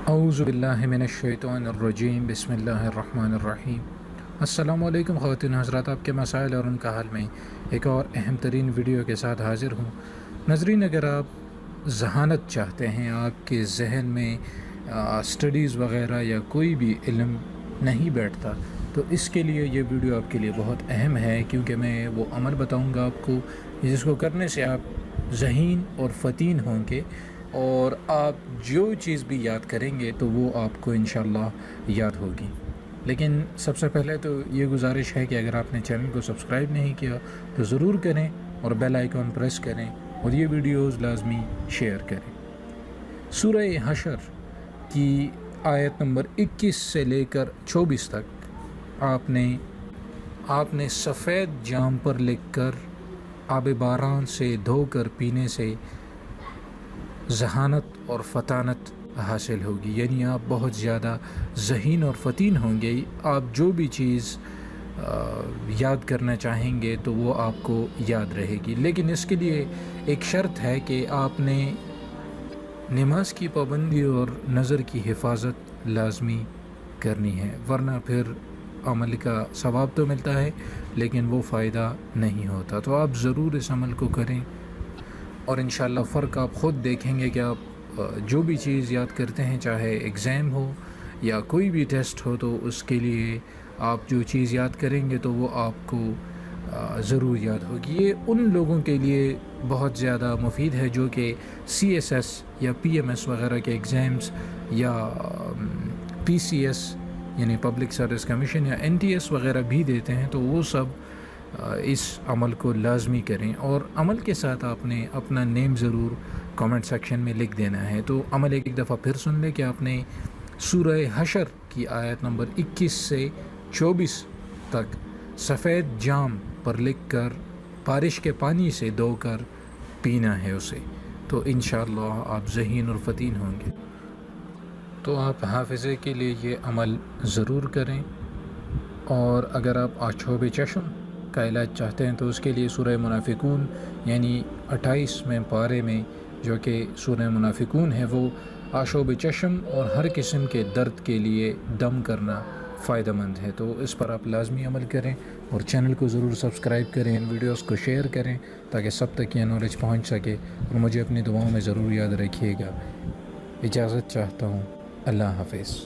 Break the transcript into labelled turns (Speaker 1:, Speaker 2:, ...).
Speaker 1: اعوذ باللہ من الشیطان الرجیم، بسم اللہ الرحمن الرحیم۔ السلام علیکم خواتین حضرات، آپ کے مسائل اور ان کا حل میں ایک اور اہم ترین ویڈیو کے ساتھ حاضر ہوں۔ ناظرین، اگر آپ ذہانت چاہتے ہیں، آپ کے ذہن میں اسٹڈیز وغیرہ یا کوئی بھی علم نہیں بیٹھتا، تو اس کے لیے یہ ویڈیو آپ کے لیے بہت اہم ہے، کیونکہ میں وہ عمل بتاؤں گا آپ کو جس کو کرنے سے آپ ذہین اور فتین ہوں گے، اور آپ جو چیز بھی یاد کریں گے تو وہ آپ کو انشاءاللہ یاد ہوگی۔ لیکن سب سے پہلے تو یہ گزارش ہے کہ اگر آپ نے چینل کو سبسکرائب نہیں کیا تو ضرور کریں اور بیل آئیکن پریس کریں اور یہ ویڈیوز لازمی شیئر کریں۔ سورہ حشر کی آیت نمبر 21 سے لے کر 24 تک آپ نے سفید جام پر لکھ کر آب باران سے دھو کر پینے سے ذہانت اور فطانت حاصل ہوگی، یعنی آپ بہت زیادہ ذہین اور فتین ہوں گے۔ آپ جو بھی چیز یاد کرنا چاہیں گے تو وہ آپ کو یاد رہے گی، لیکن اس کے لیے ایک شرط ہے کہ آپ نے نماز کی پابندی اور نظر کی حفاظت لازمی کرنی ہے، ورنہ پھر عمل کا ثواب تو ملتا ہے لیکن وہ فائدہ نہیں ہوتا۔ تو آپ ضرور اس عمل کو کریں اور انشاءاللہ فرق آپ خود دیکھیں گے کہ آپ جو بھی چیز یاد کرتے ہیں، چاہے ایگزام ہو یا کوئی بھی ٹیسٹ ہو، تو اس کے لیے آپ جو چیز یاد کریں گے تو وہ آپ کو ضرور یاد ہوگی۔ یہ ان لوگوں کے لیے بہت زیادہ مفید ہے جو کہ سی ایس ایس یا پی ایم ایس وغیرہ کے ایگزامز یا پی سی ایس یعنی پبلک سروس کمیشن یا این ٹی ایس وغیرہ بھی دیتے ہیں، تو وہ سب اس عمل کو لازمی کریں، اور عمل کے ساتھ آپ نے اپنا نیم ضرور کامنٹ سیکشن میں لکھ دینا ہے۔ تو عمل ایک دفعہ پھر سن لیں کہ آپ نے سورہ حشر کی آیت نمبر 21 سے 24 تک سفید جام پر لکھ کر بارش کے پانی سے دھو کر پینا ہے اسے، تو انشاءاللہ آپ ذہین اور فتین ہوں گے۔ تو آپ حافظے کے لیے یہ عمل ضرور کریں، اور اگر آپ آشوب چشم کا علاج چاہتے ہیں تو اس کے لیے سورہ منافقون یعنی 28ویں پارے میں جو کہ سورہ منافقون ہے، وہ آشوب چشم اور ہر قسم کے درد کے لیے دم کرنا فائدہ مند ہے۔ تو اس پر آپ لازمی عمل کریں اور چینل کو ضرور سبسکرائب کریں، ان ویڈیوز کو شیئر کریں تاکہ سب تک یہ نالج پہنچ سکے، اور مجھے اپنی دعاؤں میں ضرور یاد رکھیے گا۔ اجازت چاہتا ہوں، اللہ حافظ۔